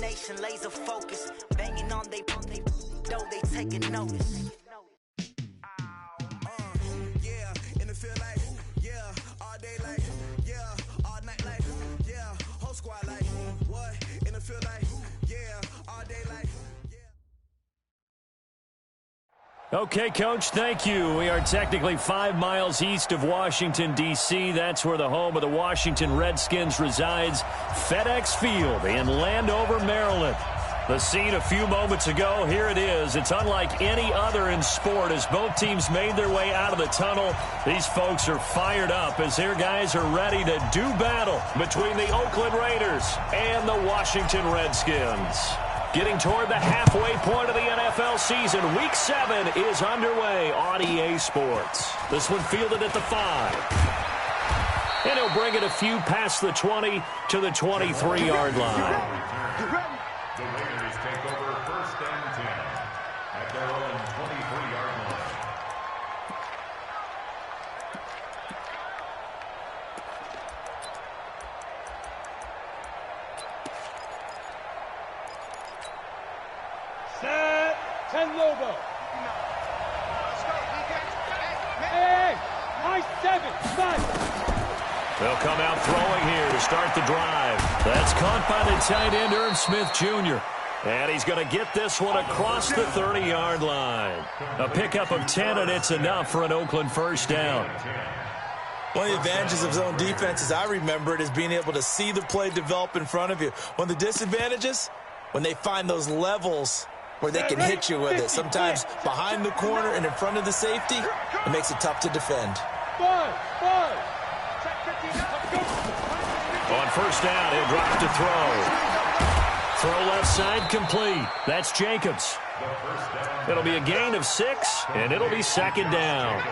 determination, laser focus. Banging on they though they taking notice. Yeah, and it feel like, yeah, all day like, yeah, all night like, yeah, whole squad like, what? And it feel like, yeah, all day like, Okay, Coach, thank you. We are technically 5 miles east of Washington, D.C. That's where the home of the Washington Redskins resides, FedEx Field in Landover, Maryland. The scene a few moments ago, here it is. It's unlike any other in sport as both teams made their way out of the tunnel. These folks are fired up as their guys are ready to do battle between the Oakland Raiders and the Washington Redskins. Getting toward the halfway point of the NFL season, Week 7 is underway on EA Sports. This one fielded at the 5. And he'll bring it a few past the 20 to the 23-yard line. The Raiders take over 1st and 10 at their own 23-yard line. Set, 10 logo. Hey, high 7, 5. They'll come out throwing here to start the drive. That's caught by the tight end, Irv Smith Jr. And he's going to get this one across the 30-yard line. A pickup of 10, and it's enough for an Oakland first down. One of the advantages of zone defense, as I remember it, is being able to see the play develop in front of you. One of the disadvantages, when they find those levels where they can hit you with it. Sometimes behind the corner and in front of the safety, it makes it tough to defend. 5. On first down, he'll drop to throw. Throw left side complete. That's Jacobs. It'll be a gain of 6, and it'll be 2nd down.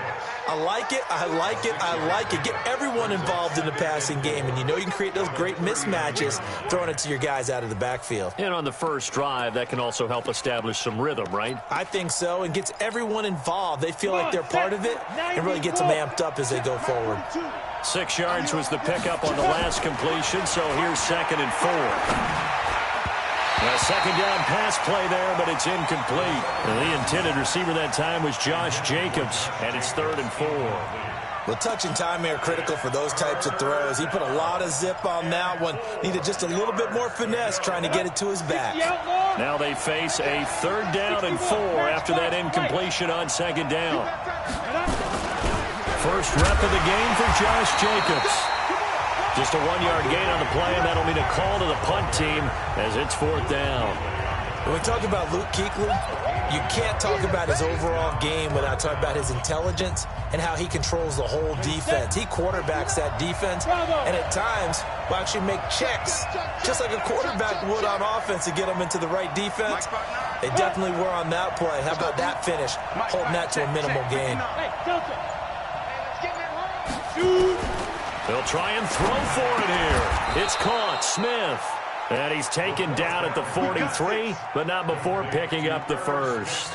I like it, I like it, I like it. Get everyone involved in the passing game, and you know you can create those great mismatches throwing it to your guys out of the backfield. And on the first drive, that can also help establish some rhythm, right? I think so, and gets everyone involved. They feel like they're part of it and really gets them amped up as they go forward. 6 yards was the pickup on the last completion, so here's 2nd and 4. A second down pass play there, but it's incomplete. And the intended receiver that time was Josh Jacobs, and it's 3rd and 4. Well, touch and timing are critical for those types of throws. He put a lot of zip on that one. Needed just a little bit more finesse trying to get it to his back. Now they face a 3rd down and 4 after that incompletion on 2nd down. First rep of the game for Josh Jacobs. Just a 1-yard gain on the play, and that'll mean a call to the punt team as it's 4th down. When we talk about Luke Kuechly, you can't talk about his overall game without talking about his intelligence and how he controls the whole defense. He quarterbacks that defense, and at times will actually make checks, just like a quarterback would on offense to get them into the right defense. They definitely were on that play. How about that finish, holding that to a minimal gain. They'll try and throw for it here. It's caught. Smith. And he's taken down at the 43, but not before picking up the first.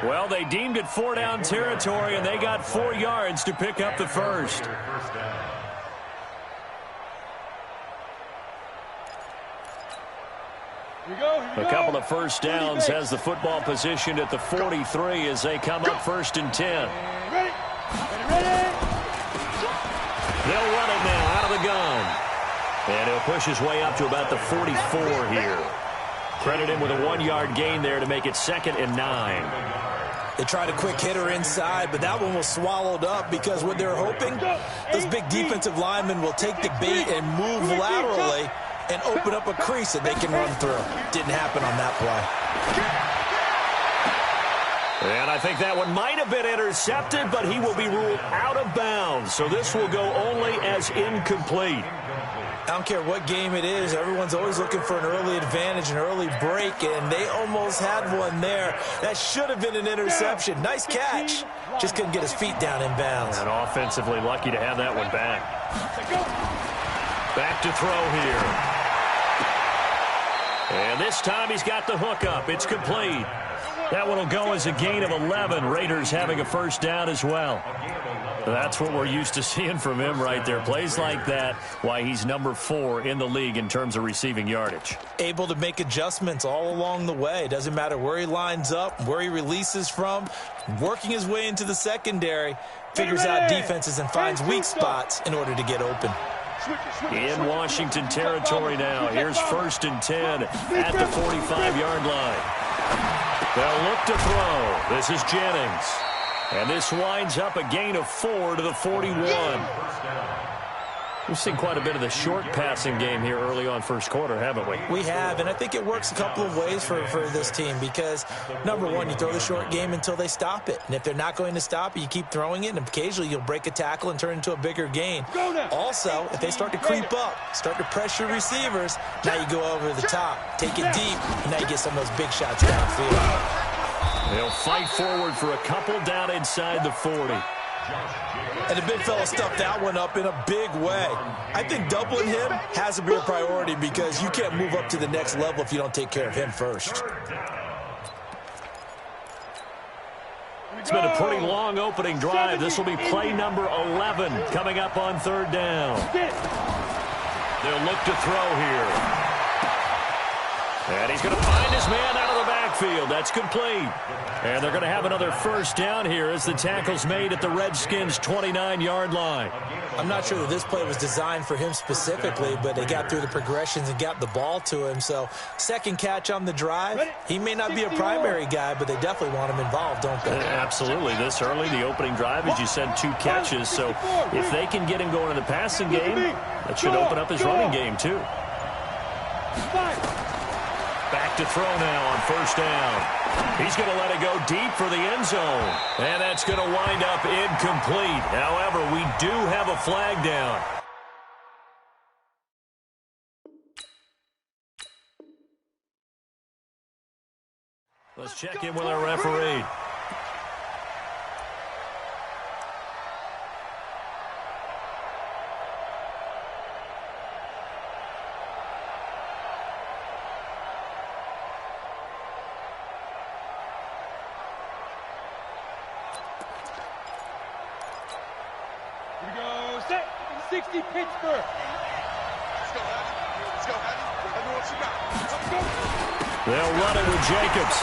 Well, they deemed it 4-down territory, and they got 4 yards to pick up the first. A couple of first downs has the football positioned at the 43 as they come up 1st and 10. They'll run it now out of the gun. And he'll push his way up to about the 44 here. Credit him with a 1-yard gain there to make it 2nd and 9. They tried a quick hitter inside, but that one was swallowed up because what they're hoping, those big defensive linemen will take the bait and move laterally and open up a crease that they can run through. Didn't happen on that play. And I think that one might have been intercepted, but he will be ruled out of bounds. So this will go only as incomplete. I don't care what game it is. Everyone's always looking for an early advantage, an early break, and they almost had one there. That should have been an interception. Nice catch. Just couldn't get his feet down in bounds. And offensively lucky to have that one back. Back to throw here. And this time he's got the hook up. It's complete. That one will go as a gain of 11. Raiders having a first down as well. That's what we're used to seeing from him right there. Plays like that, why he's number 4 in the league in terms of receiving yardage. Able to make adjustments all along the way. Doesn't matter where he lines up, where he releases from. Working his way into the secondary, figures out defenses and finds weak spots in order to get open. In Washington territory now. Here's 1st and 10 at the 45-yard line. They'll look to throw. This is Jennings. And this winds up a gain of 4 to the 41. We've seen quite a bit of the short passing game here early on first quarter, haven't we? We have, and I think it works a couple of ways for this team because, number one, you throw the short game until they stop it. And if they're not going to stop it, you keep throwing it, and occasionally you'll break a tackle and turn into a bigger gain. Also, if they start to creep up, start to pressure receivers, now you go over the top, take it deep, and now you get some of those big shots downfield. They'll fight forward for a couple down inside the 40. And the big fella stuffed that one up in a big way. I think doubling him has to be a priority because you can't move up to the next level if you don't take care of him first. It's been a pretty long opening drive. This will be play number 11 coming up on 3rd down. They'll look to throw here. And he's going to find his man out of the backfield. That's complete. And they're going to have another 1st down here as the tackle's made at the Redskins' 29-yard line. I'm not sure that this play was designed for him specifically, but they got through the progressions and got the ball to him. So, second catch on the drive. He may not be a primary guy, but they definitely want him involved, don't they? Absolutely. This early, the opening drive, as you said, 2 catches. So, if they can get him going in the passing game, that should open up his running game, too. Back to throw now on 1st down. He's going to let it go deep for the end zone. And that's going to wind up incomplete. However, we do have a flag down. Let's check in with our referee. Here we go. Set. 60 Pittsburgh. Let's go, Hattie. Let's go, Hattie. Let me know what you got. Let's go. They'll run it with Jacobs.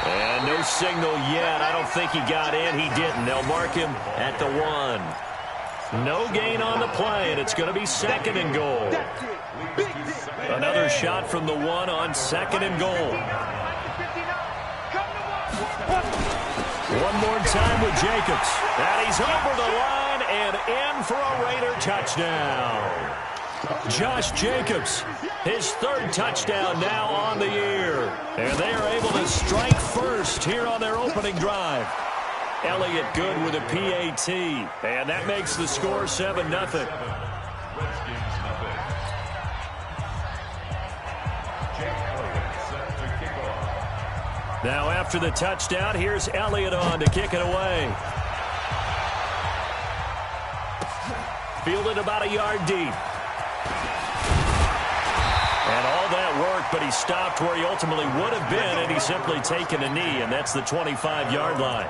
And no signal yet. I don't think he got in. He didn't. They'll mark him at the 1. No gain on the play, and it's going to be 2nd and goal. Another shot from the 1 on 2nd and goal. One more time with Jacobs. And he's over the line and in for a Raider touchdown. Josh Jacobs, his 3rd touchdown now on the year. And they are able to strike first here on their opening drive. Elliott good with a PAT. And that makes the score 7-0. Now after the touchdown, here's Elliott on to kick it away. Fielded about a yard deep. And all that work, but he stopped where he ultimately would have been, and he's simply taken a knee, and that's the 25-yard line.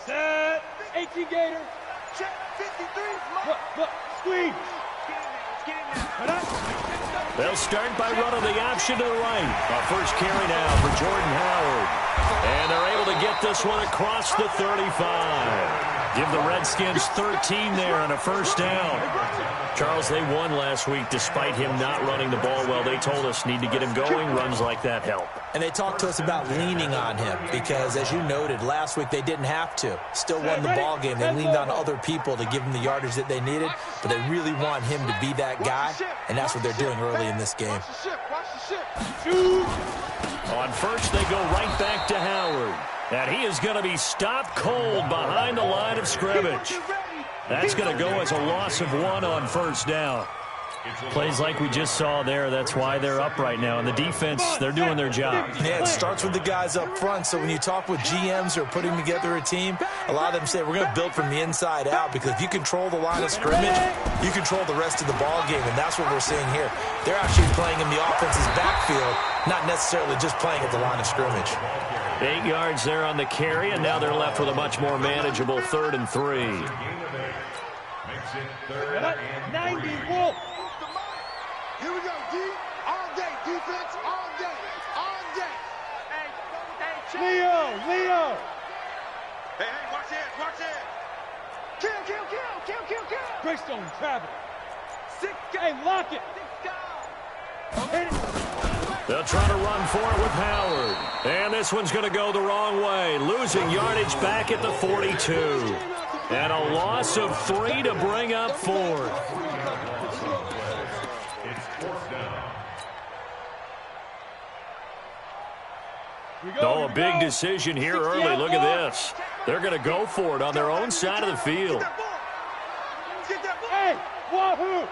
Set. 18 Gator. Check 53. Look. Squeeze. They'll start by running the option to the right. Our first carry now for Jordan Howard. And they're able to get this one across the 35. Give the Redskins 13 there on a 1st down. Charles, they won last week despite him not running the ball well. They told us need to get him going. Runs like that help. And they talked to us about leaning on him because, as you noted, last week they didn't have to. Still won the ball game. They leaned on other people to give them the yardage that they needed, but they really want him to be that guy, and that's what they're doing early in this game. Shoot. On 1st, they go right back to Howard. And he is going to be stopped cold behind the line of scrimmage. That's going to go as a loss of 1 on first down. Plays like we just saw there, that's why they're up right now. And the defense, they're doing their job. Yeah, it starts with the guys up front. So when you talk with GMs who are putting together a team, a lot of them say we're going to build from the inside out, because if you control the line of scrimmage, you control the rest of the ball game, and that's what we're seeing here. They're actually playing in the offense's backfield, not necessarily just playing at the line of scrimmage. 8 yards there on the carry, and now they're left with a much more manageable 3rd and 3. Makes it 3rd and 90 Wolf. Here we go, D. All day. Defense all day. All day. Leo. Hey, watch it. Kill. Greystone travel. Hey, lock it. Hit it. They'll try to run for it with Howard. And this one's going to go the wrong way. Losing yardage back at the 42. And a loss of 3 to bring up 4th. Oh, a big decision here early. Look at this. They're going to go for it on their own side of the field. Hey, wahoo!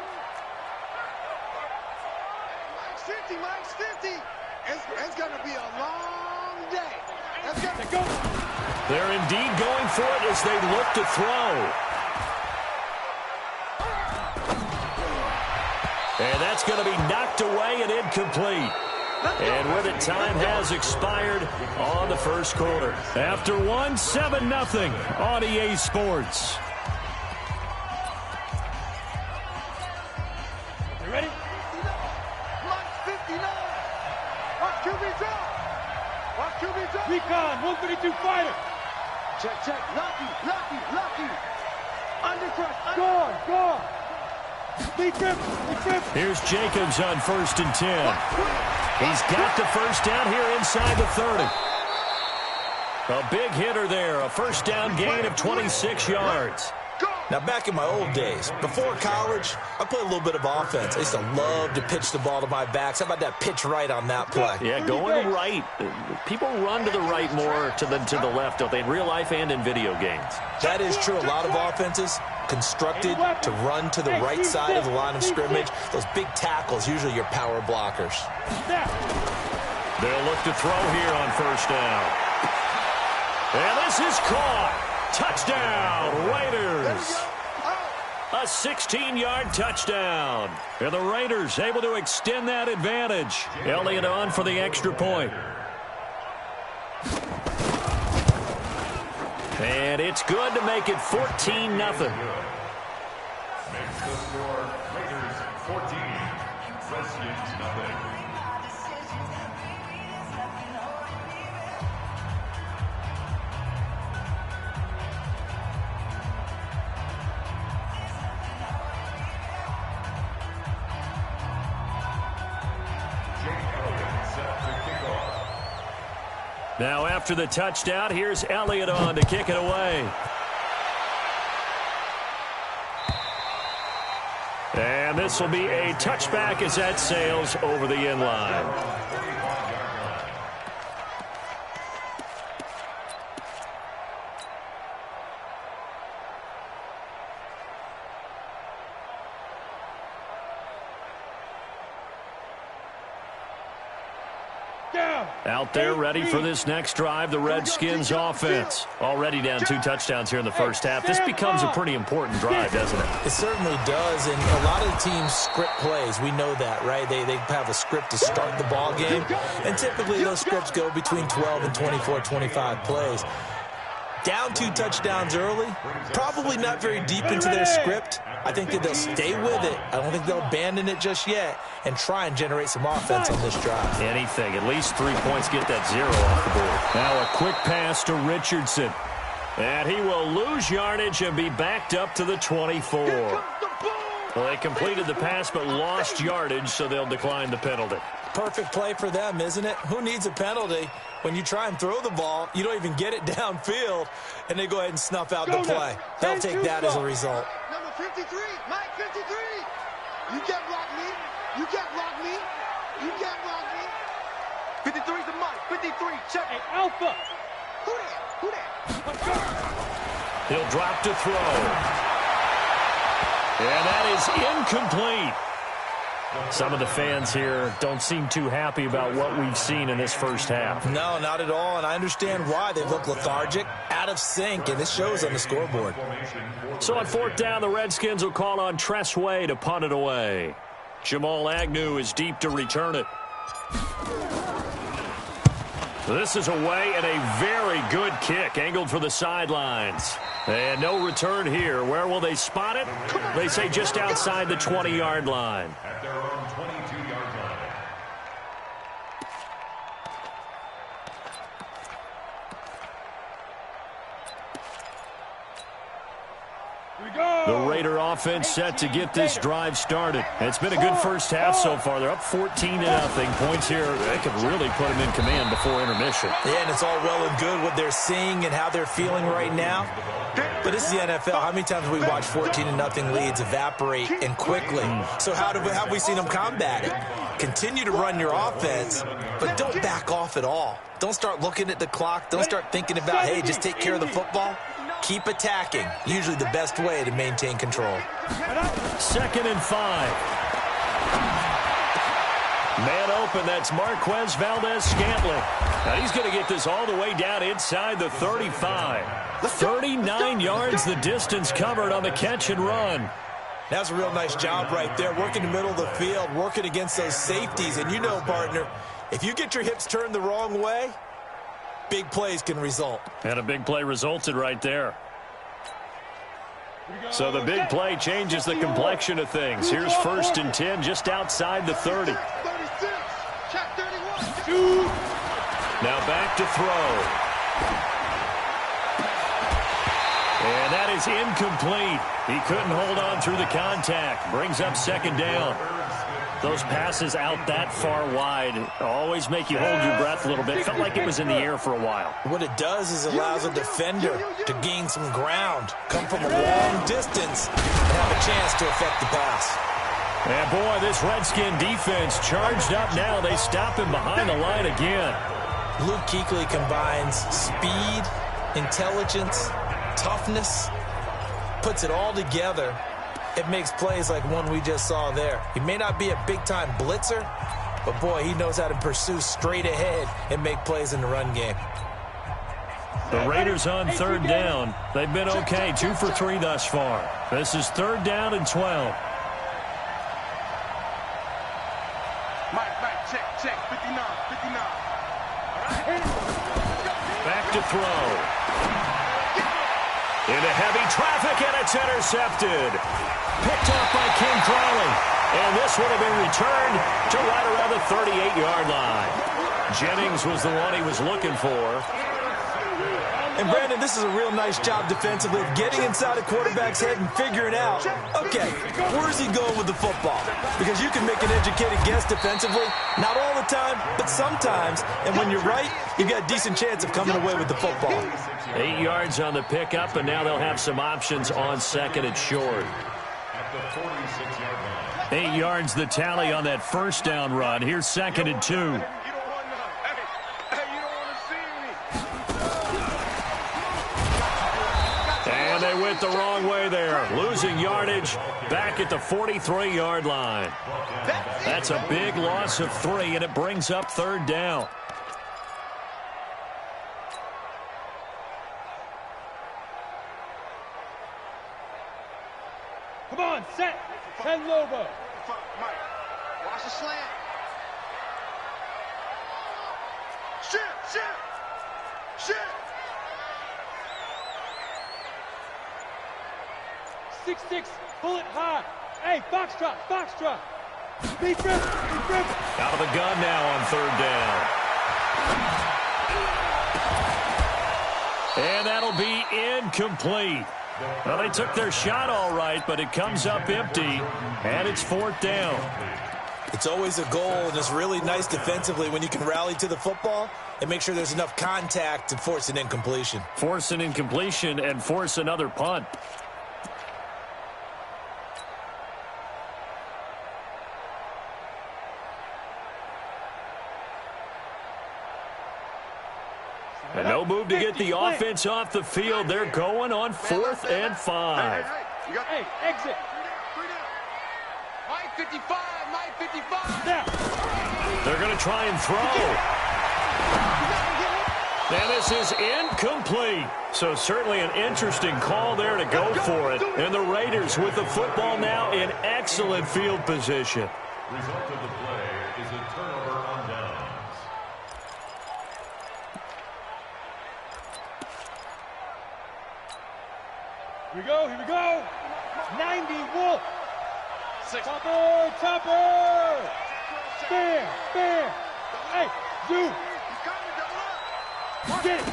Mike's 50. It's going to be a long day. They're indeed going for it as they look to throw. And that's going to be knocked away and incomplete. And with it, time has expired on the first quarter. After 1, 7-0 on EA Sports. You ready? Mike's 59. Watch QB drop. Recon, 132 fighter. Check. Lucky. Undercrush. Gone. Be trip. Here's Jacobs on 1st and 10. He's got the first down here inside the 30. A big hitter there. A first down gain of 26 yards. Now, back in my old days, before college, I played a little bit of offense. I used to love to pitch the ball to my backs. How about that pitch right on that play? Yeah, going right. People run to the right more to the left, don't they, in real life and in video games? That is true. A lot of offenses constructed to run to the right side of the line of scrimmage. Those big tackles, usually your power blockers. They'll look to throw here on first down. And this is caught. Touchdown, Raiders. A 16-yard touchdown. And the Raiders able to extend that advantage. Elliott on for the extra point. And it's good to make it 14-0. makes the score Raiders 14, Redskins nothing. Now after the touchdown, here's Elliott on to kick it away. And this will be a touchback as that sails over the end line. Out there ready for this next drive, the Redskins offense. Already down 2 touchdowns here in the first half. This becomes a pretty important drive, doesn't it? It certainly does, and a lot of the teams script plays. We know that, right? They have a script to start the ball game, and typically those scripts go between 12 and 24, 25 plays. Down 2 touchdowns early, probably not very deep into their script. I think that they'll stay with it. I don't think they'll abandon it just yet and try and generate some offense on this drive. Anything. At least 3 points, get that 0 off the board. Now a quick pass to Richardson. And he will lose yardage and be backed up to the 24. Well, they completed the pass but lost yardage, so they'll decline the penalty. Perfect play for them, isn't it? Who needs a penalty? When you try and throw the ball, you don't even get it downfield, and they go ahead and snuff out the play. They'll take that as a result. Number 53, Mike 53. You can't block me. You can't block me. You can't block me. 53's the Mike. 53, check. Hey, Alpha. He'll drop to throw. And that is incomplete. Some of the fans here don't seem too happy about what we've seen in this first half. No, not at all, and I understand why. They look lethargic, out of sync, and this shows on the scoreboard. So on fourth down, the Redskins will call on Tress Way to punt it away. Jamal Agnew is deep to return it. This is away and a very good kick, angled for the sidelines. And no return here. Where will they spot it? They say just outside the 20-yard line. At their own 22-yard line. The Raider offense set to get this drive started. It's been a good first half so far. They're up 14-0. Points here, they could really put them in command before intermission. Yeah, and it's all well and good what they're seeing and how they're feeling right now. But this is the NFL. How many times have we watched 14-0 leads evaporate and quickly? So how have we seen them combat it? Continue to run your offense, but don't back off at all. Don't start looking at the clock. Don't start thinking about, hey, just take care of the football. Keep attacking. Usually the best way to maintain control. 2nd and 5. Man open, that's Marquez Valdez-Scantling. Now he's going to get this all the way down inside the 35. 39 yards the distance covered on the catch and run. That's a real nice job right there, working the middle of the field, working against those safeties. And you know, partner, if you get your hips turned the wrong way, big plays can result. And a big play resulted right there. So the big play changes the complexion of things. Here's 1st and 10 just outside the 30. Now back to throw. And that is incomplete. He couldn't hold on through the contact. Brings up 2nd down. Those passes out that far wide always make you hold your breath a little bit. Felt like it was in the air for a while. What it does is allows a defender to gain some ground, come from a long distance, and have a chance to affect the pass. And boy, this Redskin defense charged up now. They stop him behind the line again. Luke Kuechly combines speed, intelligence, toughness, puts it all together. It makes plays like one we just saw there. He may not be a big-time blitzer, but, boy, he knows how to pursue straight ahead and make plays in the run game. The Raiders on 3rd down. They've been okay, 2 for 3 thus far. This is 3rd down and 12. Mike, check, 59. Back to throw. Into heavy traffic, and it's intercepted. Picked off by Ken Crowley. And this would have been returned to right around the 38-yard line. Jennings was the one he was looking for. And, Brandon, this is a real nice job defensively of getting inside a quarterback's head and figuring out, okay, where's he going with the football? Because you can make an educated guess defensively, not all the time, but sometimes. And when you're right, you've got a decent chance of coming away with the football. 8 yards on the pickup, and now they'll have some options on 2nd and short. At the 46-yard line. 8 yards the tally on that 1st down run. Here's 2nd and 2. And they went the wrong way there. Losing yardage back at the 43-yard line. That's a big loss of 3, and it brings up 3rd down. Come on, set. 10 Lobo. Mike, watch the slant. Shit. 6-6, pull it high. Hey, Foxtrot. Beat Rip. Out of the gun now on 3rd down. And that'll be incomplete. Well, they took their shot all right, but it comes up empty, and it's 4th down. It's always a goal, and it's really nice defensively when you can rally to the football and make sure there's enough contact to force an incompletion. Force an incompletion and force another punt. And no move to get the offense off the field. They're going on 4th and 5. Hey, exit. My 55, my 55. Now. They're going to try and throw. And this is incomplete. So certainly an interesting call there to go for it. And the Raiders with the football now in excellent field position. Result of the play is a turnover on downs. Here we go. 90, Wolf. Topper. Bam. Hey, zoom. Get it.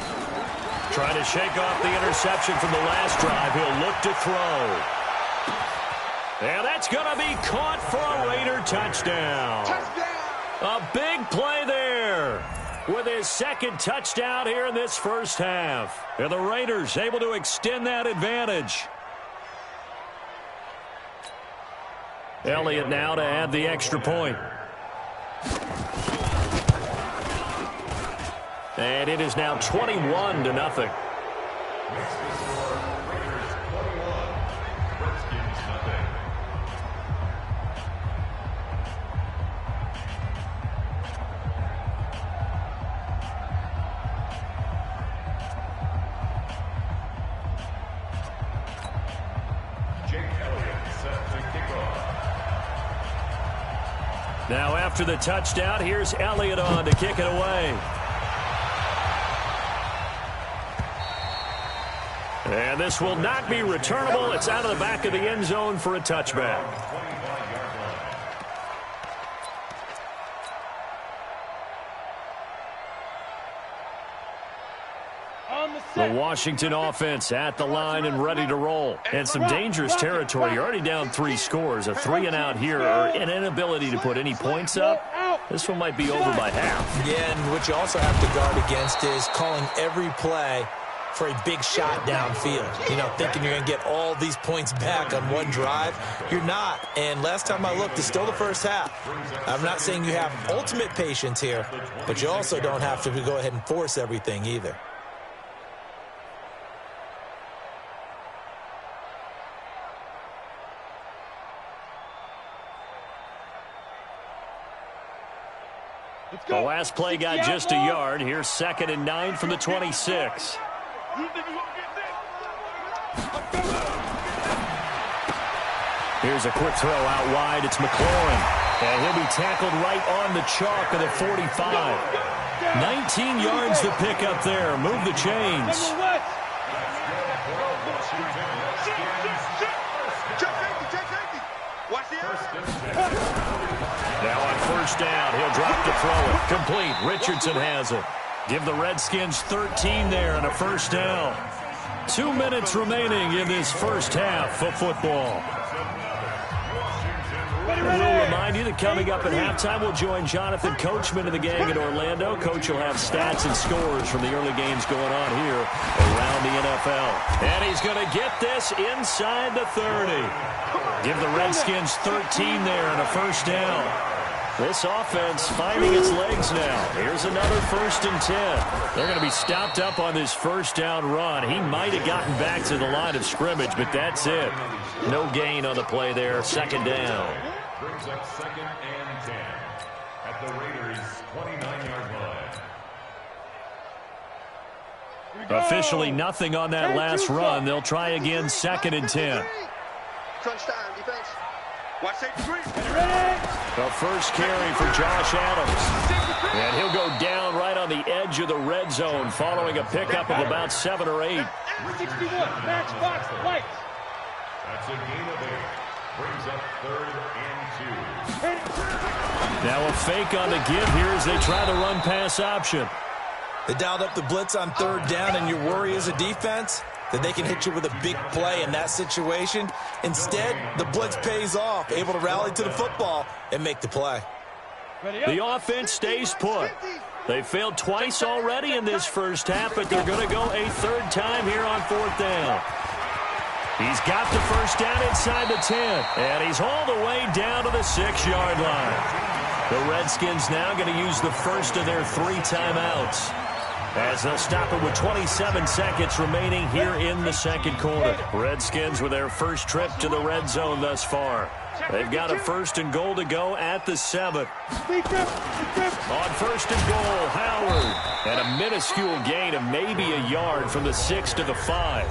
Trying to shake off the interception from the last drive. He'll look to throw. And that's going to be caught for a Raider touchdown. A big play there with his second touchdown here in this first half. And the Raiders able to extend that advantage. Elliott now to add the extra point. And it is now 21-0. Next to score, Raiders 21, Redskins nothing. Jake Elliott set to kick off. Now after the touchdown, here's Elliott on to kick it away. And this will not be returnable. It's out of the back of the end zone for a touchback. The Washington offense at the line and ready to roll. And some dangerous territory. You're already down 3 scores. A 3-and-out here or an inability to put any points up. This one might be over by half. Yeah, and what you also have to guard against is calling every play for a big shot downfield. You know, thinking you're going to get all these points back on one drive. You're not. And last time I looked, it's still the first half. I'm not saying you have ultimate patience here, but you also don't have to go ahead and force everything either. The last play got just a yard. Here's 2nd and 9 from the 26. Here's a quick throw out wide. It's McLaurin. And he'll be tackled right on the chalk of the 45. 19 yards to pick up there. Move the chains. Now on 1st down, he'll drop to throw it. Complete. Richardson has it. Give the Redskins 13 there and a 1st down. 2 minutes remaining in this first half of football. We'll remind you that coming up at halftime, we'll join Jonathan Coachman and the gang in Orlando. Coach will have stats and scores from the early games going on here around the NFL. And he's going to get this inside the 30. Give the Redskins 13 there and a 1st down. This offense finding its legs now. Here's another 1st and 10. They're going to be stopped up on this 1st down run. He might have gotten back to the line of scrimmage, but that's it. No gain on the play there. 2nd down. Brings up 2nd and 10 at the Raiders' 29-yard line. Officially nothing on that last run. They'll try again 2nd and 10. Crunch time, defense. Watch that screen. The first carry for Josh Adams. And he'll go down right on the edge of the red zone following a pickup of about 7 or 8. 61, match box, lights. That's a gain of 8. Brings up 3rd and 2. Now a fake on the give here as they try the run-pass option. They dialed up the blitz on 3rd down, and your worry as a defense that they can hit you with a big play in that situation. Instead, the blitz pays off, able to rally to the football and make the play. The offense stays put. They failed twice already in this first half, but they're going to go a 3rd time here on 4th down. He's got the 1st down inside the 10, and he's all the way down to the 6-yard line. The Redskins now going to use the first of their 3 timeouts. as they'll stop it with 27 seconds remaining here in the second quarter. Redskins with their first trip to the red zone thus far. They've got a 1st and goal to go at the 7. On 1st and goal, Howard. And a minuscule gain of maybe a yard from the 6 to the 5.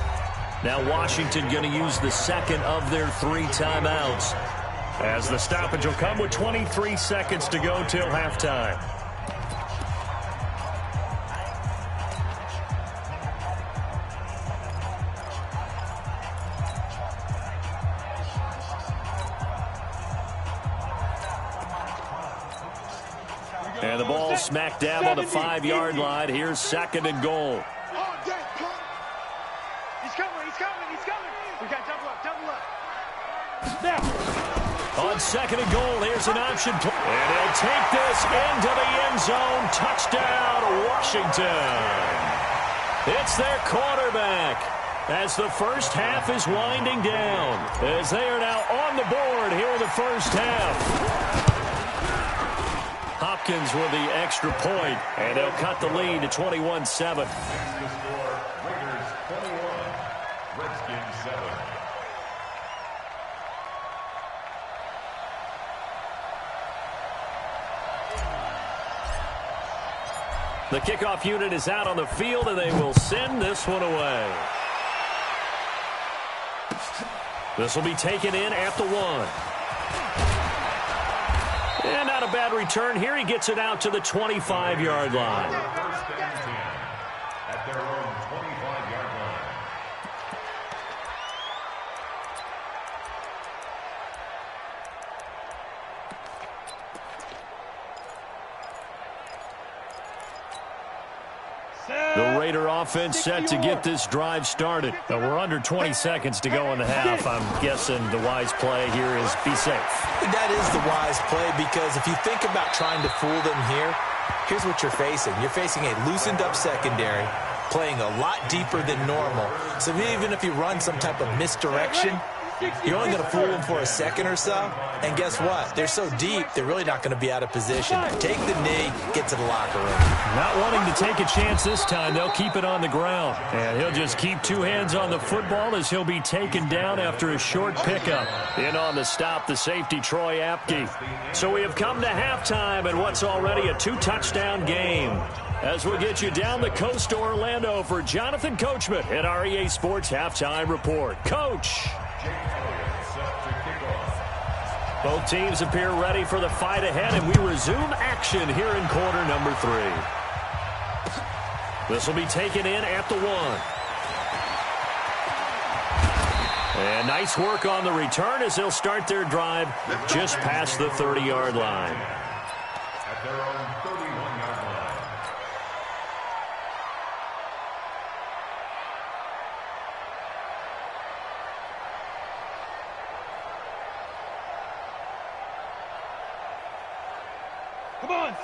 Now Washington going to use the second of their 3 timeouts, as the stoppage will come with 23 seconds to go till halftime. And the ball smack dab on the 5-yard line. Here's 2nd and goal. We got double up. Now. On 2nd and goal, here's an option play. And he'll take this into the end zone. Touchdown, Washington. It's their quarterback, as the first half is winding down, as they are now on the board here in the first half. Hopkins with the extra point, and they'll cut the lead to 21-7. Raiders 21, Redskins 7. The kickoff unit is out on the field, and they will send this one away. This will be taken in at the 1. And not a bad return here. He gets it out to the 25-yard line. First and 10 at their own 25-yard line. The Raider offense set to get this drive started. But we're under 20 seconds to go in the half. I'm guessing the wise play here is be safe. That is the wise play, because if you think about trying to fool them here, here's what you're facing. You're facing a loosened up secondary, playing a lot deeper than normal. So even if you run some type of misdirection, you're only going to fool them for a second or so. And guess what? They're so deep, they're really not going to be out of position. Take the knee, get to the locker room. Not wanting to take a chance this time, they'll keep it on the ground. And he'll just keep 2 hands on the football as he'll be taken down after a short pickup. In on the stop, the safety, Troy Apke. So we have come to halftime in what's already a 2-touchdown game, as we'll get you down the coast to Orlando for Jonathan Coachman at our EA Sports Halftime Report. Coach. Both teams appear ready for the fight ahead, and we resume action here in quarter number 3. This will be taken in at the 1. And nice work on the return as they'll start their drive just past the 30-yard line. At their own 31-yard line.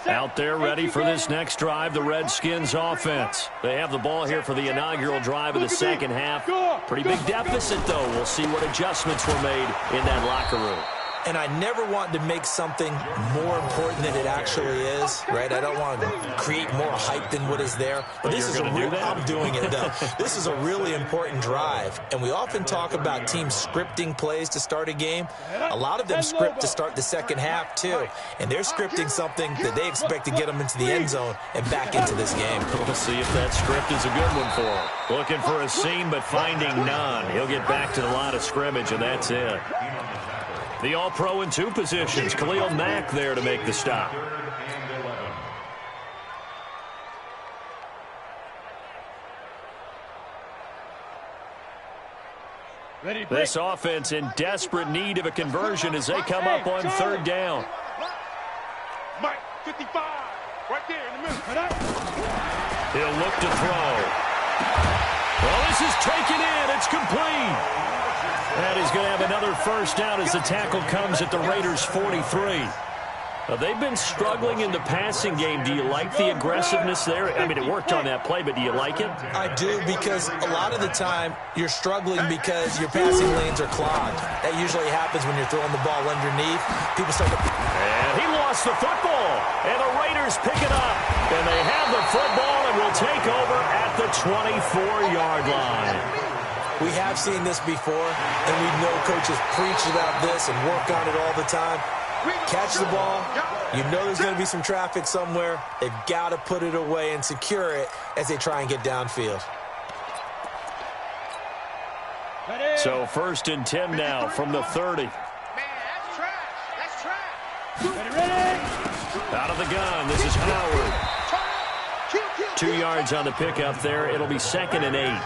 Out there ready for this next drive, the Redskins offense. They have the ball here for the inaugural drive of the second half. Pretty big deficit, though. We'll see what adjustments were made in that locker room. And I never want to make something more important than it actually is, right? I don't want to create more hype than what is there. But this is a real, I'm doing it, though. This is a really important drive. And we often talk about teams scripting plays to start a game. A lot of them script to start the second half, too. And they're scripting something that they expect to get them into the end zone and back into this game. We'll see if that script is a good one for him. Looking for a seam, but finding none. He'll get back to the line of scrimmage, and that's it. The All-Pro in 2 positions. Khalil Mack there to make the stop. This offense in desperate need of a conversion as they come up on 3rd down. Mike, 55, right there in the middle. He'll look to throw. Well, this is taken in. It's complete. And he's going to have another first down as the tackle comes at the Raiders' 43. They've been struggling in the passing game. Do you like the aggressiveness there? I mean, it worked on that play, but do you like it? I do, because a lot of the time you're struggling because your passing lanes are clogged. That usually happens when you're throwing the ball underneath. People start to... And he lost the football, and the Raiders pick it up. And they have the football and will take over at the 24-yard line. We have seen this before, and we know coaches preach about this and work on it all the time. Catch the ball. You know there's going to be some traffic somewhere. They've got to put it away and secure it as they try and get downfield. So 1st and 10 now from the 30. Man, that's trash. That's trash. Ready. Out of the gun, this is Howard. 2 yards on the pickup there. It'll be 2nd and 8.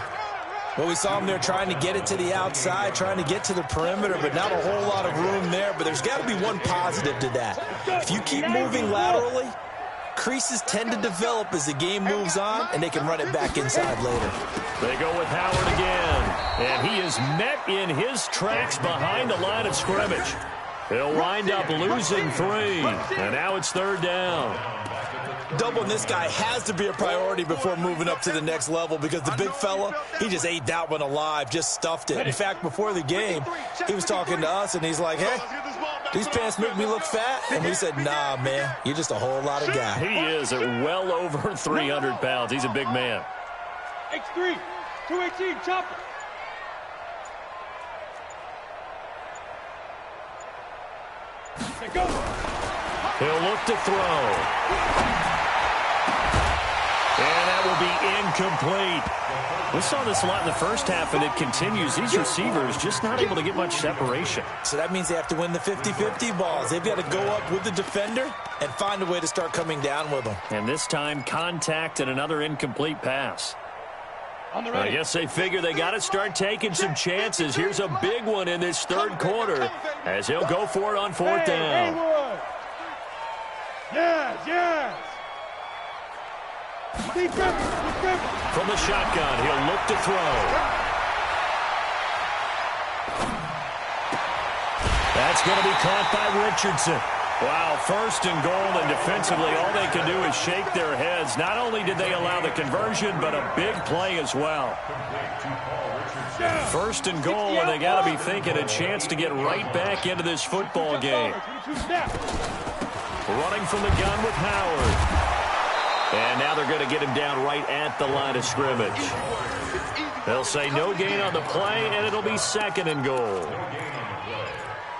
Well, we saw him there trying to get it to the outside, trying to get to the perimeter, but not a whole lot of room there. But there's got to be one positive to that. If you keep moving laterally, creases tend to develop as the game moves on, and they can run it back inside later. They go with Howard again, and he is met in his tracks behind the line of scrimmage. He'll wind up losing 3, and now it's 3rd down. Doubling this guy has to be a priority before moving up to the next level, because the big fella, he just ate that one alive, just stuffed it. In fact, before the game, he was talking to us, and he's like, hey, these pants make me look fat? And we said, nah, man, you're just a whole lot of guy. He is at well over 300 pounds. He's a big man. X3, 218, chopper. Let's go. He'll look to throw. And that will be incomplete. We saw this a lot in the first half, and it continues. These receivers just not able to get much separation. So that means they have to win the 50-50 balls. They've got to go up with the defender and find a way to start coming down with them. And this time, contact and another incomplete pass. I guess they figure they got to start taking some chances. Here's a big one in this 3rd quarter as he'll go for it on 4th down. Yes. From the shotgun, he'll look to throw. That's going to be caught by Richardson. Wow, 1st and goal, and defensively all they can do is shake their heads. Not only did they allow the conversion, but a big play as well. 1st and goal, and they got to be thinking a chance to get right back into this football game. Running from the gun with Howard. And now they're going to get him down right at the line of scrimmage. They'll say no gain on the play, and it'll be 2nd and goal.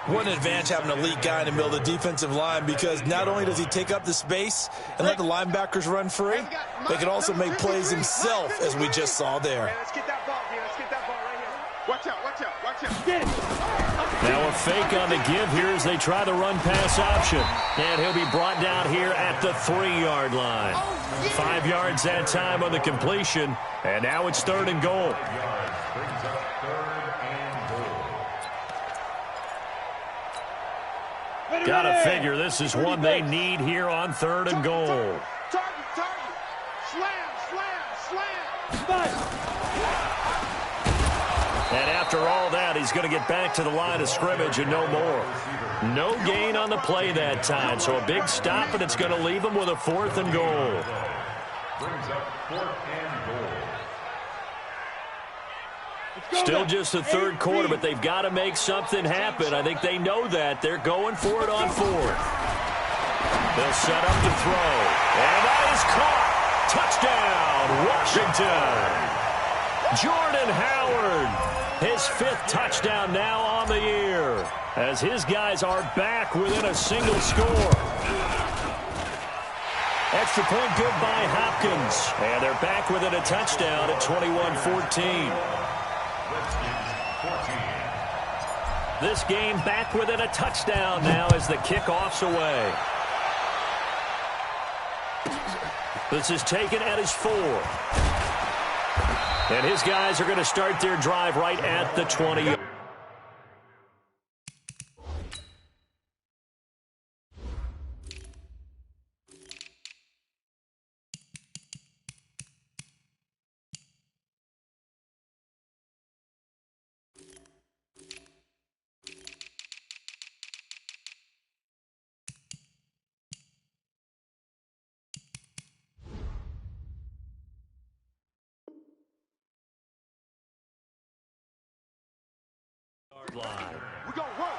What an advantage having an elite guy in the middle of the defensive line, because not only does he take up the space and let the linebackers run free, but he can also make plays himself, as we just saw there. Let's get that ball, man. Let's get that ball right here. Watch out, watch out, watch out. Get it. Now a fake on the give here as they try the run-pass option. And he'll be brought down here at the 3-yard line. 5 yards that time on the completion. And now it's 3rd and goal. Gotta figure this is one they need here on 3rd and goal. Target. Slam. And after all that, he's going to get back to the line of scrimmage and no more. No gain on the play that time, so a big stop, and it's going to leave him with a 4th and goal. Brings up 4th and goal. Still just the 3rd quarter, but they've got to make something happen. I think they know that. They're going for it on 4th. They'll set up to throw. And that is caught. Touchdown, Washington. Jordan Howard. His 5th touchdown now on the year, as his guys are back within a single score. Extra point good by Hopkins, and they're back within a touchdown at 21-14. This game back within a touchdown now as the kickoff's away. This is taken at his 4. And his guys are going to start their drive right at the 20.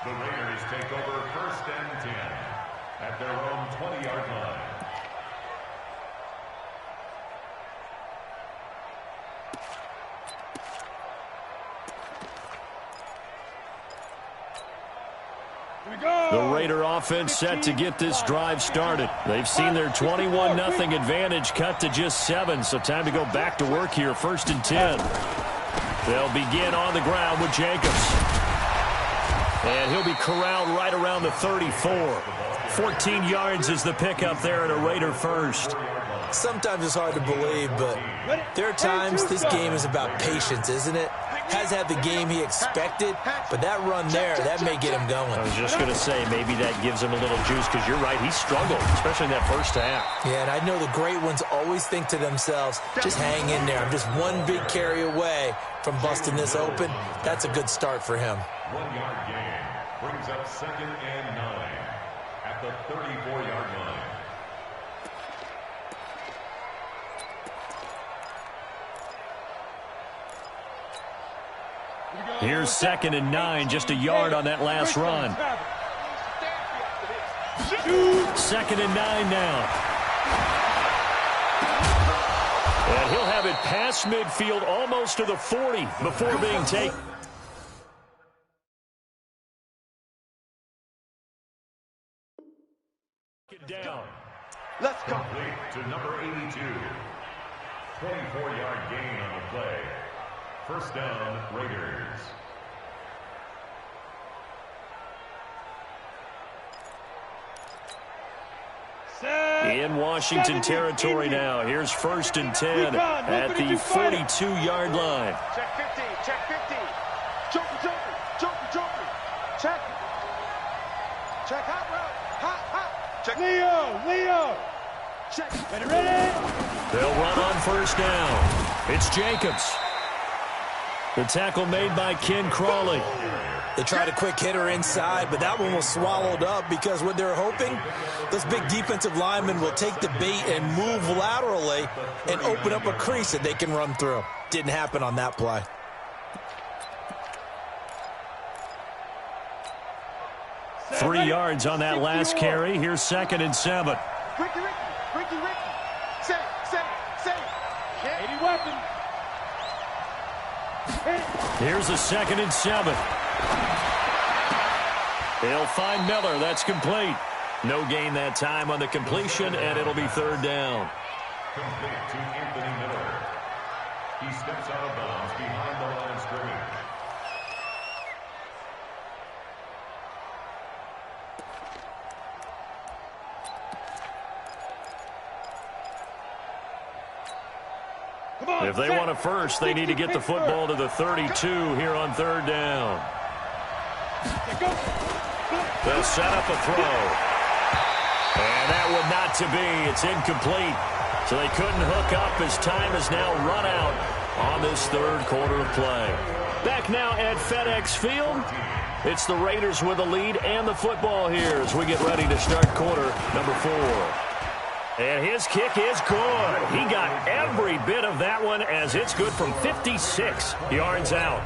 The Raiders take over 1st and 10 at their own 20-yard line. The Raider offense set to get this drive started. They've seen their 21-0 advantage cut to just 7, so time to go back to work here. 1st and 10. They'll begin on the ground with Jacobs. And he'll be corralled right around the 34. 14 yards is the pickup there at a Raider first. Sometimes it's hard to believe, but there are times this game is about patience, isn't it? Has had the game he expected, but that run there, that may get him going. I was just going to say, maybe that gives him a little juice, because you're right, he struggled, especially in that first half. Yeah, and I know the great ones always think to themselves, just hang in there. I'm just one big carry away from busting this open. That's a good start for him. 1-yard gain brings up 2nd and 9 at the 34-yard line. Here's 2nd and 9, just a yard on that last run. 2nd and 9 now. And he'll have it past midfield, almost to the 40 before being taken. Down. Let's go. Complete to number 82. 24-yard gain on the play. 1st down, Raiders. In Washington territory now. Here's 1st and 10 at the 42-yard line. Check 50, check 50. Joker. Check. Check hot route. Hot. Check. Leo. Check. Ready? They'll run on 1st down. It's Jacobs. The tackle made by Ken Crawley. They tried a quick hitter inside, but that one was swallowed up because what they're hoping, those big defensive linemen will take the bait and move laterally and open up a crease that they can run through. Didn't happen on that play. Three yards on that last carry. Here's 2nd and 7. Ricky. Say. 80 weapon. Here's a 2nd and 7. They'll find Miller. That's complete. No gain that time on the completion, and it'll be 3rd down. Complete to Anthony Miller. He steps out of bounds behind the line of scrimmage. If they want a first, they need to get the football to the 32 here on 3rd down. They'll set up a throw. And that would not to be. It's incomplete. So they couldn't hook up as time has now run out on this 3rd quarter of play. Back now at FedEx Field. It's the Raiders with the lead and the football here as we get ready to start quarter number 4. And his kick is good. He got every bit of that one as it's good from 56 yards out.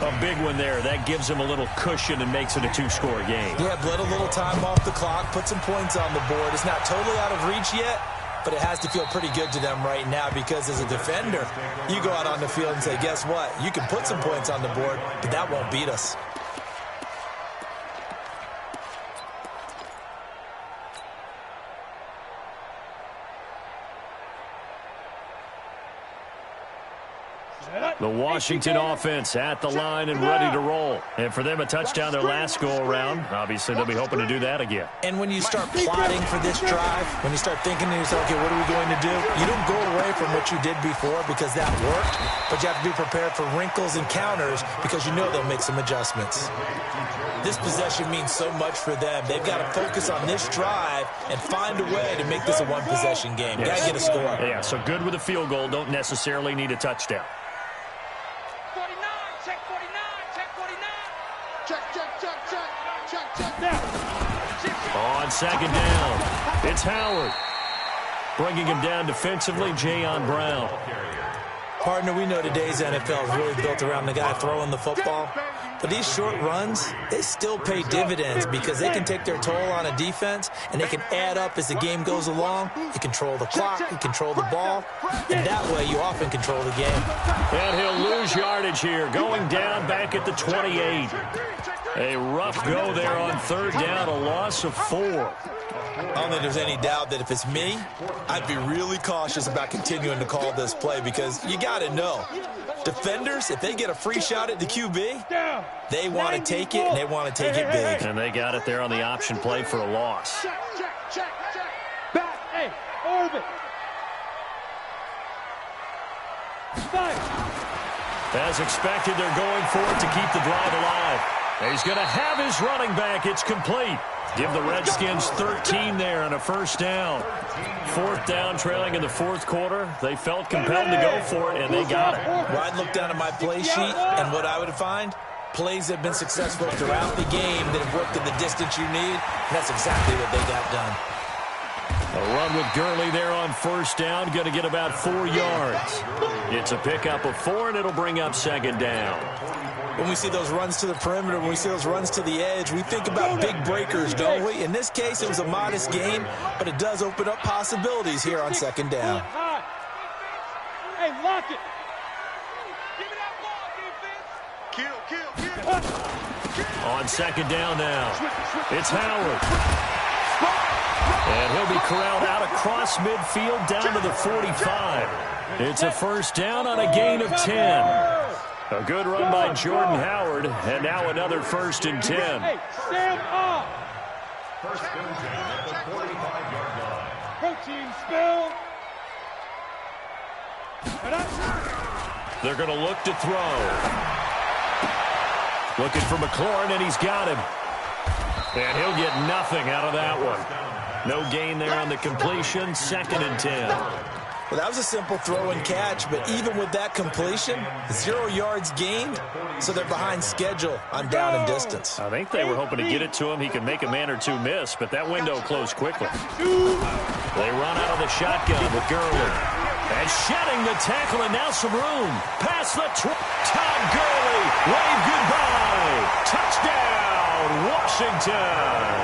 A big one there. That gives him a little cushion and makes it a 2-score game. Yeah, bled a little time off the clock, put some points on the board. It's not totally out of reach yet, but it has to feel pretty good to them right now because as a defender, you go out on the field and say, guess what? You can put some points on the board, but that won't beat us. The Washington offense at the line and ready to roll. And for them, a touchdown their last go-around. Obviously, they'll be hoping to do that again. And when you start plotting for this drive, when you start thinking to yourself, okay, what are we going to do? You don't go away from what you did before because that worked, but you have to be prepared for wrinkles and counters because you know they'll make some adjustments. This possession means so much for them. They've got to focus on this drive and find a way to make this a one-possession game. Got to get a score. Yeah, so good with a field goal. Don't necessarily need a touchdown. 49, check 49, check 49. Check now. On 2nd down, it's Howard. Bringing him down defensively, Jayon Brown. Partner, we know today's NFL is really built around the guy throwing the football. But these short runs, they still pay dividends because they can take their toll on a defense, and they can add up as the game goes along. You control the clock, you control the ball, and that way you often control the game. And he'll lose yardage here, going down back at the 28. A rough go there on third down, a loss of 4. I don't think there's any doubt that if it's me, I'd be really cautious about continuing to call this play because you got to know, defenders, if they get a free shot at the QB, they want to take it, and they want to take it big. And they got it there on the option play for a loss. Check. Back, hey, orbit. As expected, they're going for it to keep the drive alive. He's going to have his running back. It's complete. Give the Redskins 13 there on a first down. Fourth down, trailing in the fourth quarter. They felt compelled to go for it, and they got it. Well, I'd look down at my play sheet, and what I would find, plays that have been successful throughout the game that have worked in the distance you need, and that's exactly what they got done. A run with Gurley there on first down, going to get about 4 yards. It's a pickup of 4, and it'll bring up second down. When we see those runs to the perimeter, when we see those runs to the edge, we think about big breakers, don't we? In this case, it was a modest gain, but it does open up possibilities here on second down. Hey, lock it. Give me that ball, defense. Kill. On second down now, it's Howard. And he'll be corralled out across midfield down to the 45. It's a first down on a gain of 10. A good run by Jordan Howard, and now another first and 10. Hey, stand up. First and 10 at the 45-yard line. Protein spill. They're going to look to throw. Looking for McLaurin, and he's got him. And he'll get nothing out of that one. No gain there on the completion, second and 10. Well, that was a simple throw and catch, but even with that completion, 0 yards gained, so they're behind schedule on down and distance. I think they were hoping to get it to him. He could make a man or two miss, but that window closed quickly. They run out of the shotgun with Gurley. And shedding the tackle, and now some room. Past the Todd Gurley. Wave goodbye. Touchdown, Washington.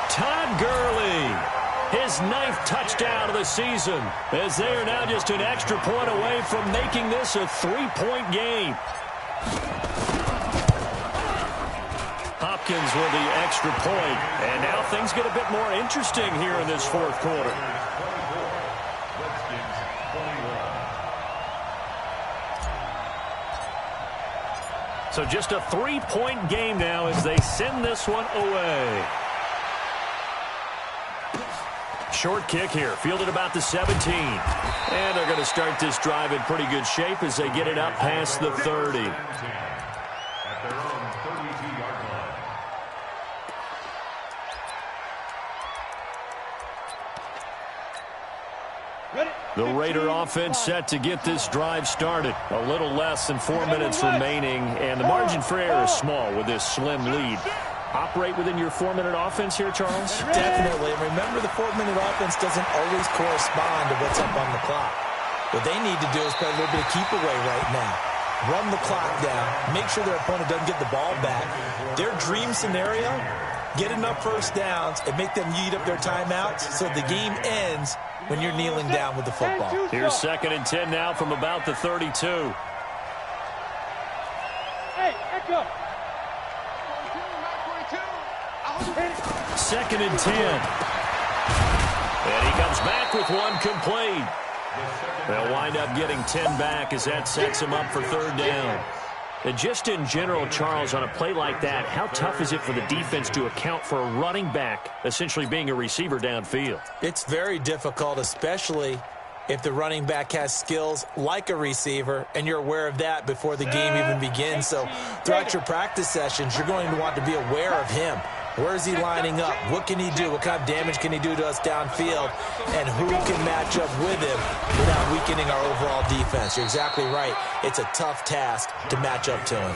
Todd Gurley. His 9th touchdown of the season, as they are now just an extra point away from making this a 3-point game. Hopkins with the extra point, and now things get a bit more interesting here in this fourth quarter. So just a 3-point game now as they send this one away. Short kick here, fielded about the 17. And they're going to start this drive in pretty good shape as they get it up past the 30. At their own 32-yard line. The Raider offense set to get this drive started. A little less than 4 minutes remaining, and the margin for error is small with this slim lead. Operate within your 4-minute offense here, Charles? Definitely. And remember, the 4-minute offense doesn't always correspond to what's up on the clock. What they need to do is play a little bit of keep away right now. Run the clock down. Make sure their opponent doesn't get the ball back. Their dream scenario, get enough first downs and make them eat up their timeouts so the game ends when you're kneeling down with the football. Here's second and 10 now from about the 32. Hey, echo. Second and 10. And he comes back with one complete. They'll wind up getting 10 back as that sets him up for third down. And just in general, Charles, on a play like that, how tough is it for the defense to account for a running back essentially being a receiver downfield? It's very difficult, especially if the running back has skills like a receiver, and you're aware of that before the game even begins. So throughout your practice sessions, you're going to want to be aware of him. Where is he lining up? What can he do? What kind of damage can he do to us downfield? And who can match up with him without weakening our overall defense? You're exactly right. It's a tough task to match up to him.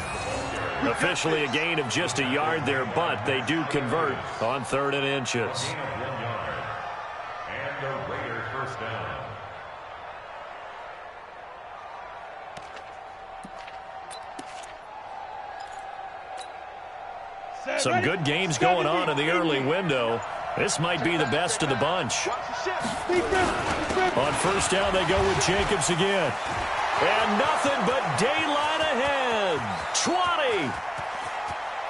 Officially a gain of just a yard there, but they do convert on 3rd and inches. And the Raiders first down. Some good games going on in the early window. This might be the best of the bunch. On first down, they go with Jacobs again. And nothing but daylight ahead. 20.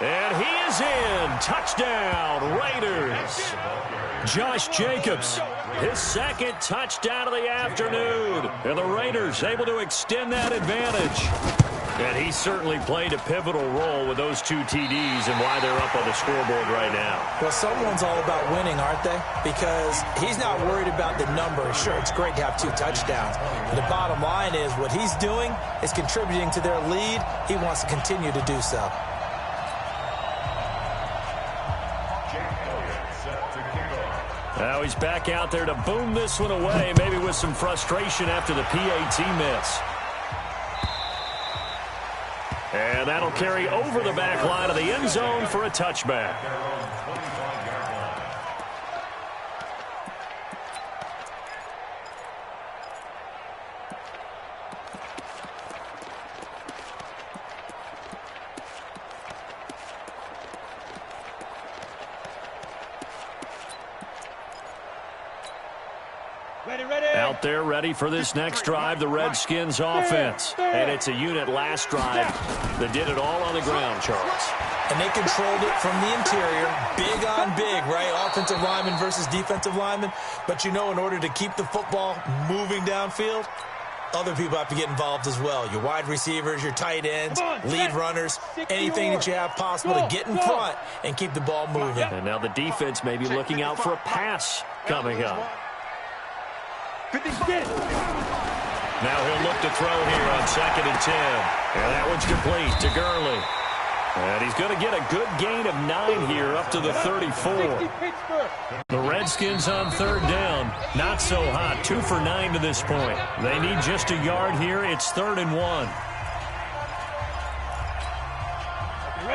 And he is in. Touchdown, Raiders. Josh Jacobs, his second touchdown of the afternoon. And the Raiders able to extend that advantage. And he certainly played a pivotal role with those 2 TDs and why they're up on the scoreboard right now. Well, someone's all about winning, aren't they? Because he's not worried about the number. Sure, it's great to have 2 touchdowns. But the bottom line is what he's doing is contributing to their lead. He wants to continue to do so. Now he's back out there to boom this one away, maybe with some frustration after the PAT miss. And that'll carry over the back line of the end zone for a touchback. Out there ready for this next drive, the Redskins offense. And it's a unit last drive that did it all on the ground, Charles. And they controlled it from the interior, big on big, right? Offensive lineman versus defensive lineman. But you know, in order to keep the football moving downfield, other people have to get involved as well. Your wide receivers, your tight ends, lead runners, anything that you have possible to get in front and keep the ball moving. And now the defense may be looking out for a pass coming up. Get it. Now he'll look to throw here on 2nd and 10. And that one's complete to Gurley. And he's going to get a good gain of 9 here up to the 34. The Redskins on 3rd down. Not so hot. 2 for 9 to this point. They need just a yard here. It's 3rd and 1.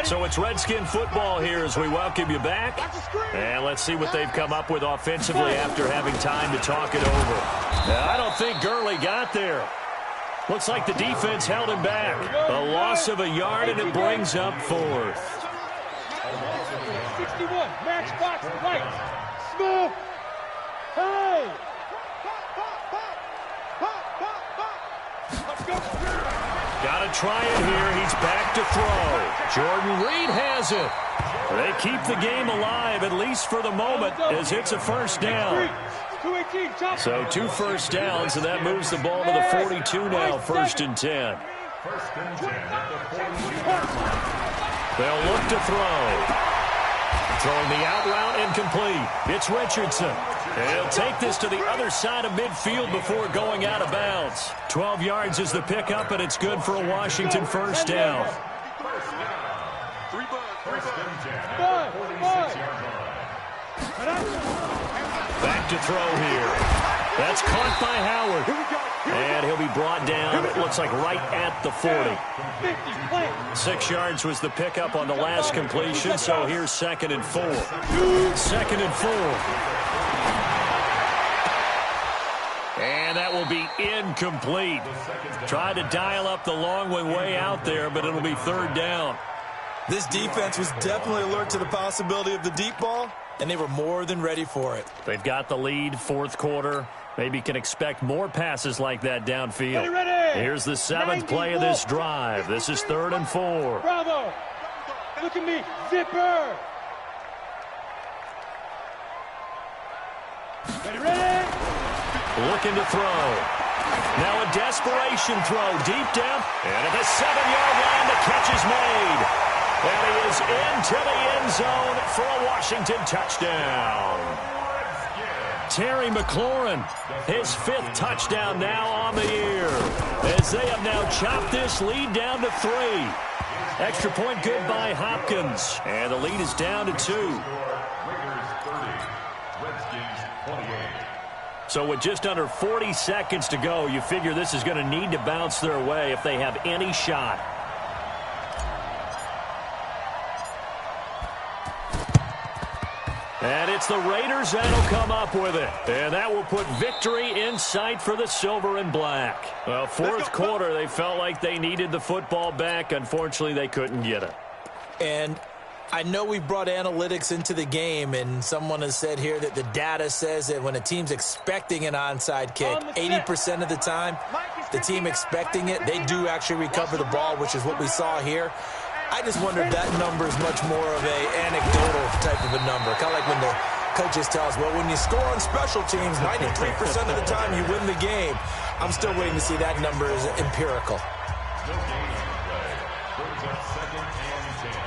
So it's Redskin football here as we welcome you back. And let's see what they've come up with offensively after having time to talk it over. Now, I don't think Gurley got there. Looks like the defense held him back. A loss of a yard, and it brings up 4th. 61, match box, right. Smith. Hey. Let's go. Got to try it here. He's back to throw. Jordan Reed has it. They keep the game alive, at least for the moment, as it's a first down. So 2 first downs, and that moves the ball to the 42 now, 1st and 10. They'll look to throw. Throwing the out route incomplete. It's Richardson. And he'll take this to the other side of midfield before going out of bounds. 12 yards is the pickup, and it's good for a Washington first down. Back to throw here. That's caught by Howard. And he'll be brought down, it looks like right at the 40. 6 yards was the pickup on the last completion, so here's 2nd and 4. 2nd and 4. And that will be incomplete. Tried to dial up the long way out there, but it'll be 3rd down. This defense was definitely alert to the possibility of the deep ball, and they were more than ready for it. They've got the lead, 4th quarter. Maybe can expect more passes like that downfield. Ready. Here's the 7th play of this drive. This is 3rd and 4. Bravo. Look at me. Zipper. Ready. Looking to throw. Now a desperation throw deep down. And at the 7-yard line, the catch is made. And he is into the end zone for a Washington touchdown. Terry McLaurin, his 5th touchdown now on the year. As they have now chopped this lead down to 3. Extra point good by Hopkins. And the lead is down to 2. So with just under 40 seconds to go, you figure this is going to need to bounce their way if they have any shot. And it's the Raiders that'll come up with it. And that will put victory in sight for the silver and black. Well, 4th quarter, they felt like they needed the football back. Unfortunately, they couldn't get it. And I know we brought analytics into the game, and someone has said here that the data says that when a team's expecting an onside kick, 80% of the time, the team expecting it, they do actually recover the ball, which is what we saw here. I just wonder if that number is much more of an anecdotal type of a number. Kind of like when the coaches tell us, well, when you score on special teams, 93% of the time you win the game. I'm still waiting to see that number is empirical. No gain on the play. Brings up 2nd and 10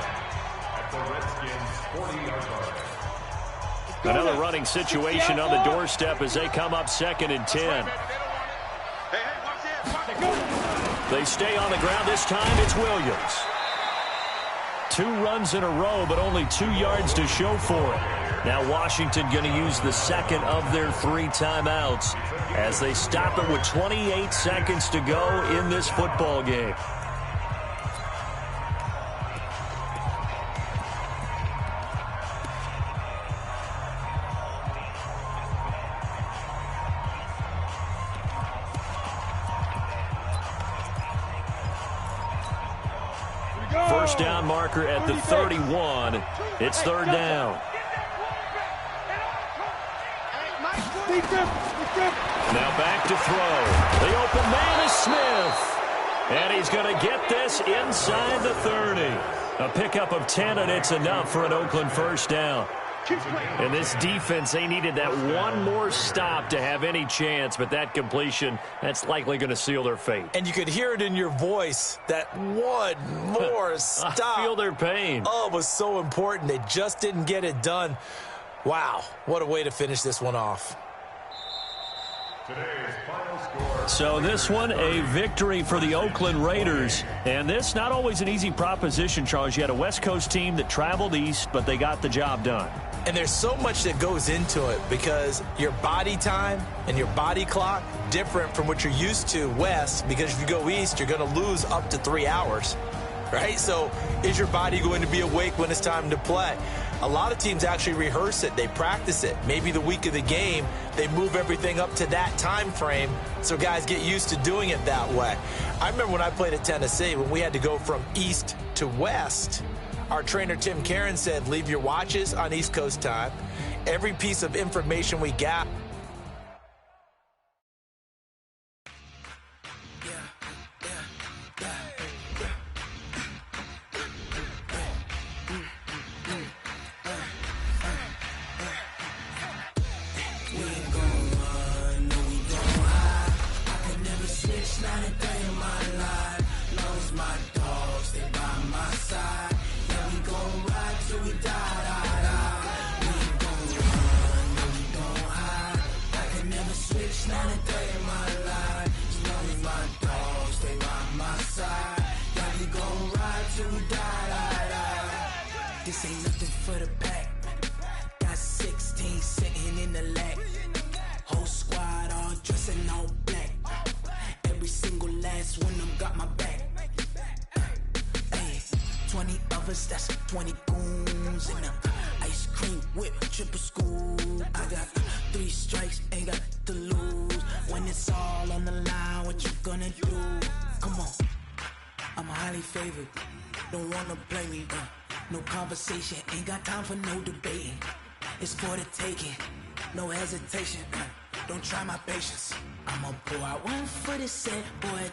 at the Redskins' 40-yard line. Another running situation on the doorstep as they come up 2nd and 10. They stay on the ground. This time it's Williams. 2 runs in a row, but only 2 yards to show for it. Now Washington going to use the second of their 3 timeouts as they stop it with 28 seconds to go in this football game. First down marker at the 31. It's 3rd down. Now back to throw. The open man is Smith. And he's going to get this inside the 30. A pickup of 10, and it's enough for an Oakland first down. And this defense, they needed that one more stop to have any chance, but that completion, that's likely going to seal their fate. And you could hear it in your voice, that one more stop. I feel their pain. Oh, it was so important. They just didn't get it done. Wow, what a way to finish this one off. Today's final score. So this one, a victory for the Oakland Raiders. And this, not always an easy proposition, Charles. You had a West Coast team that traveled east, but they got the job done. And there's so much that goes into it because your body time and your body clock different from what you're used to west, because if you go east, you're going to lose up to 3 hours, right? So is your body going to be awake when it's time to play? A lot of teams actually rehearse it. They practice it. Maybe the week of the game, they move everything up to that time frame so guys get used to doing it that way. I remember when I played at Tennessee, when we had to go from east to west, our trainer, Tim Karen, said, leave your watches on East Coast time. Every piece of information we got. This ain't nothing for the pack. Got 16 sitting in the lag. Whole squad all dressing all black. Every single last one of them got my back. Hey, 20 of us, that's 20 goons in a ice cream whip, triple school. I got 3 strikes, ain't got to lose. When it's all on the line, what you gonna do? Come on, I'm highly favored. Don't wanna play me, no conversation, ain't got time for no debating. It's for the taking, no hesitation. Don't try my patience. I'ma pour out one for the set, boy.